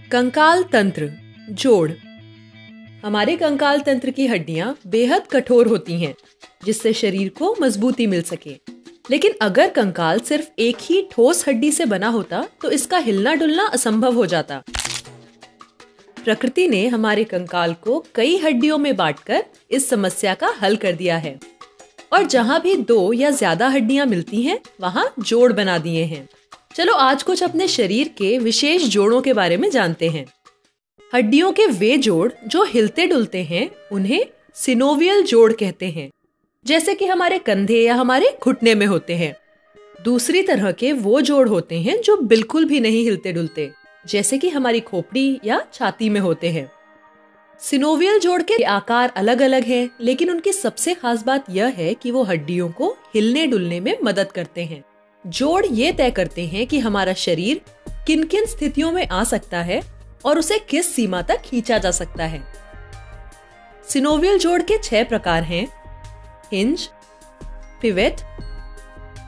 कंकाल तंत्र जोड़। हमारे कंकाल तंत्र की हड्डियां बेहद कठोर होती हैं, जिससे शरीर को मजबूती मिल सके। लेकिन अगर कंकाल सिर्फ एक ही ठोस हड्डी से बना होता तो इसका हिलना डुलना असंभव हो जाता। प्रकृति ने हमारे कंकाल को कई हड्डियों में बांटकर इस समस्या का हल कर दिया है, और जहाँ भी दो या ज्यादा हड्डियां मिलती हैं, वहाँ जोड़ बना दिए हैं। चलो आज कुछ अपने शरीर के विशेष जोड़ों के बारे में जानते हैं। हड्डियों के वे जोड़ जो हिलते डुलते हैं उन्हें सिनोवियल जोड़ कहते हैं, जैसे कि हमारे कंधे या हमारे घुटने में होते हैं। दूसरी तरह के वो जोड़ होते हैं जो बिल्कुल भी नहीं हिलते डुलते, जैसे कि हमारी खोपड़ी या छाती में होते हैं। सिनोवियल जोड़ के आकार अलग अलग हैं, लेकिन उनकी सबसे खास बात यह है कि वो हड्डियों को हिलने डुलने में मदद करते हैं। जोड़ ये तय करते हैं कि हमारा शरीर किन किन स्थितियों में आ सकता है और उसे किस सीमा तक खींचा जा सकता है। सिनोवियल जोड़ के 6 प्रकार हैं: हिंज, पिवेट,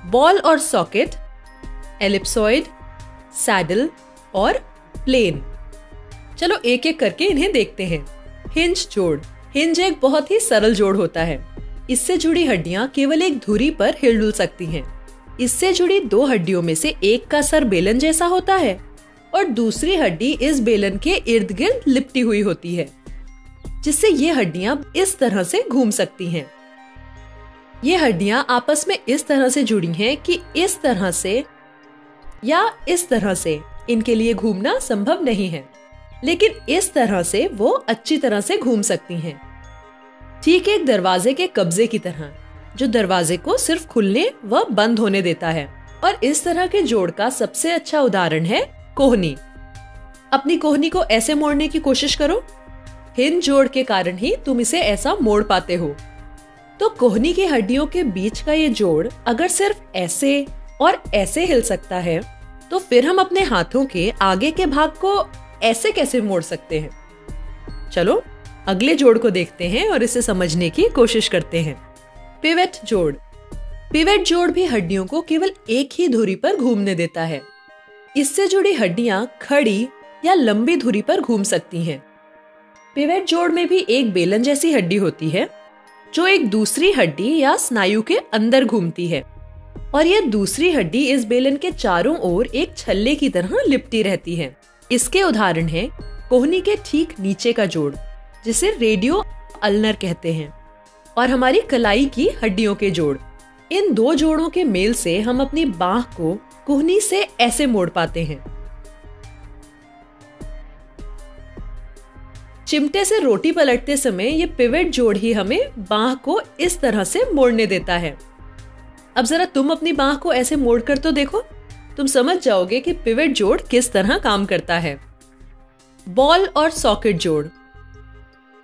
बॉल और सॉकेट, एलिप्सॉइड, सैडल और प्लेन। चलो एक एक करके इन्हें देखते हैं। हिंज जोड़। हिंज एक बहुत ही सरल जोड़ होता है। इससे जुड़ी हड्डियां केवल एक धुरी पर हिल डुल सकती हैं। इससे जुड़ी 2 हड्डियों में से एक का सर बेलन जैसा होता है और दूसरी हड्डी इस बेलन के इर्द गिर्द लिपटी हुई होती है, जिससे ये हड्डियां इस तरह से घूम सकती हैं। ये हड्डियां आपस में इस तरह से जुड़ी हैं कि इस तरह से या इस तरह से इनके लिए घूमना संभव नहीं है, लेकिन इस तरह से वो अच्छी तरह से घूम सकती हैं। ठीक एक दरवाजे के कब्जे की तरह, जो दरवाजे को सिर्फ खुलने व बंद होने देता है। और इस तरह के जोड़ का सबसे अच्छा उदाहरण है कोहनी। अपनी कोहनी को ऐसे मोड़ने की कोशिश करो। हिंज जोड़ के कारण ही तुम इसे ऐसा मोड़ पाते हो। तो कोहनी की हड्डियों के बीच का ये जोड़ अगर सिर्फ ऐसे और ऐसे हिल सकता है, तो फिर हम अपने हाथों के आगे के भाग को ऐसे कैसे मोड़ सकते हैं? चलो अगले जोड़ को देखते हैं और इसे समझने की कोशिश करते हैं। पिवेट जोड़। पिवेट जोड़ भी हड्डियों को केवल एक ही धुरी पर घूमने देता है। इससे जुड़ी हड्डियां खड़ी या लंबी धुरी पर घूम सकती हैं। पिवेट जोड़ में भी एक बेलन जैसी हड्डी होती है, जो एक दूसरी हड्डी या स्नायु के अंदर घूमती है, और यह दूसरी हड्डी इस बेलन के चारों ओर एक छल्ले की तरह लिपटी रहती है। इसके उदाहरण है कोहनी के ठीक नीचे का जोड़, जिसे रेडियो अल्नर कहते हैं, और हमारी कलाई की हड्डियों के जोड़। इन 2 जोड़ों के मेल से हम अपनी बांह को कोहनी से ऐसे मोड़ पाते हैं। चिमटे से रोटी पलटते समय ये पिवेट जोड़ ही हमें बांह को इस तरह से मोड़ने देता है। अब जरा तुम अपनी बांह को ऐसे मोड़ कर तो देखो, तुम समझ जाओगे कि पिवेट जोड़ किस तरह काम करता है। बॉल और सॉकेट जोड़।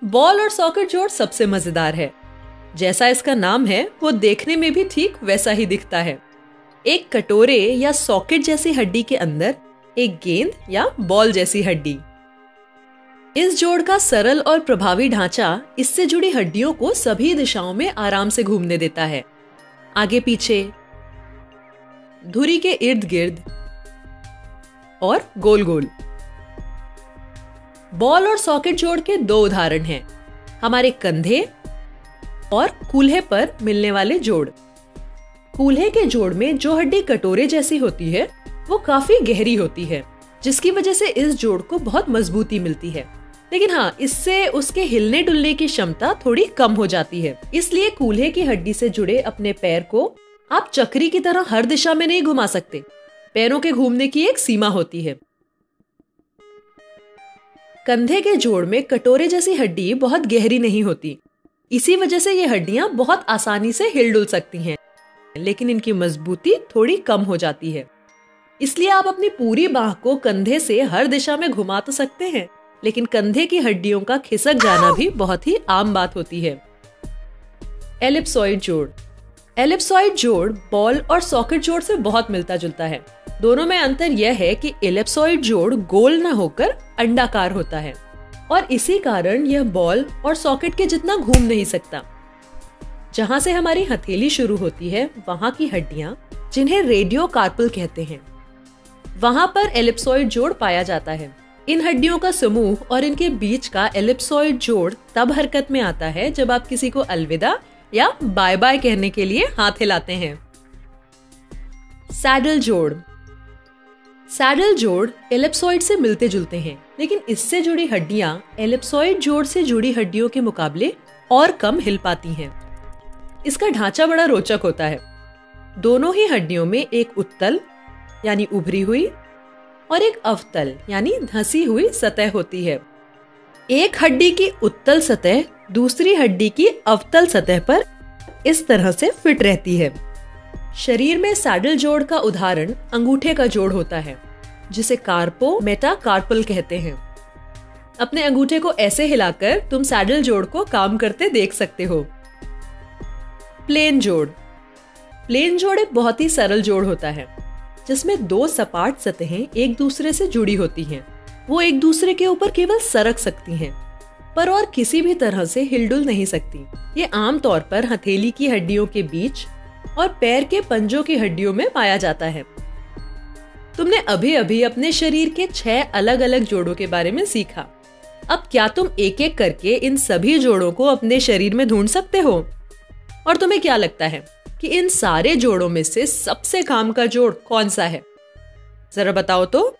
बॉल और सॉकेट जोड़ सबसे मजेदार है। जैसा इसका नाम है, वो देखने में भी ठीक वैसा ही दिखता है। एक कटोरे या सॉकेट जैसी हड्डी के अंदर एक गेंद या बॉल जैसी हड्डी। इस जोड़ का सरल और प्रभावी ढांचा इससे जुड़ी हड्डियों को सभी दिशाओं में आराम से घूमने देता है, आगे पीछे, धुरी के इर्द गिर्द और गोल गोल। बॉल और सॉकेट जोड़ के 2 उदाहरण हैं: हमारे कंधे और कूल्हे पर मिलने वाले जोड़। कूल्हे के जोड़ में जो हड्डी कटोरे जैसी होती है, वो काफी गहरी होती है, जिसकी वजह से इस जोड़ को बहुत मजबूती मिलती है। लेकिन हाँ, इससे उसके हिलने डुलने की क्षमता थोड़ी कम हो जाती है। इसलिए कूल्हे की हड्डी से जुड़े अपने पैर को आप चक्री की तरह हर दिशा में नहीं घुमा सकते। पैरों के घूमने की एक सीमा होती है। कंधे के जोड़ में कटोरे जैसी हड्डी बहुत गहरी नहीं होती। इसी वजह से ये हड्डियां बहुत आसानी से हिल डुल सकती हैं, लेकिन इनकी मजबूती थोड़ी कम हो जाती है। इसलिए आप अपनी पूरी बांह को कंधे से हर दिशा में घुमा तो सकते हैं, लेकिन कंधे की हड्डियों का खिसक जाना भी बहुत ही आम बात होती है। एलिप्सॉइड जोड़। एलिप्सॉइड जोड़ बॉल और सॉकेट जोड़ से बहुत मिलता जुलता है। दोनों में अंतर यह है कि एलिप्सॉइड जोड़ गोल न होकर अंडाकार होता है, और इसी कारण यह बॉल और सॉकेट के जितना घूम नहीं सकता। जहां से हमारी हथेली शुरू होती है, वहां की हड्डियां, जिन्हें रेडियो कार्पल कहते हैं, वहां पर एलिप्सॉइड जोड़ पाया जाता है। इन हड्डियों का समूह और इनके बीच का एलिप्सॉइड जोड़ तब हरकत में आता है जब आप किसी को अलविदा या बाय बाय कहने के लिए हाथ हिलाते हैं। सैडल जोड़। सैडल जोड़ एलिप्सॉइड से मिलते जुलते हैं, लेकिन इससे जुड़ी हड्डियां एलिप्सॉइड जोड़ से जुड़ी हड्डियों के मुकाबले और कम हिल पाती हैं। इसका ढांचा बड़ा रोचक होता है। दोनों ही हड्डियों में एक उत्तल यानी उभरी हुई और एक अवतल यानी धंसी हुई सतह होती है। एक हड्डी की उत्तल सतह दूसरी हड्डी की अवतल सतह पर इस तरह से फिट रहती है। शरीर में सैडल जोड़ का उदाहरण अंगूठे का जोड़ होता है, जिसे कार्पो मेटाकार्पल कहते हैं। अपने अंगूठे को ऐसे हिलाकर तुम सैडल जोड़ को काम करते देख सकते हो। प्लेन जोड़। प्लेन जोड़ एक बहुत ही सरल जोड़ होता है, जिसमें दो सपाट सतहें एक दूसरे से जुड़ी होती हैं। वो एक दूसरे के ऊपर केवल सरक सकती हैं, पर और किसी भी तरह से हिलडुल नहीं सकती। ये आमतौर पर हथेली की हड्डियों के बीच और पैर के पंजों की हड्डियों में पाया जाता है। तुमने अभी अभी अपने शरीर के 6 अलग अलग जोड़ों के बारे में सीखा। अब क्या तुम एक एक करके इन सभी जोड़ों को अपने शरीर में ढूंढ सकते हो? और तुम्हें क्या लगता है कि इन सारे जोड़ों में से सबसे काम का जोड़ कौन सा है? जरा बताओ तो।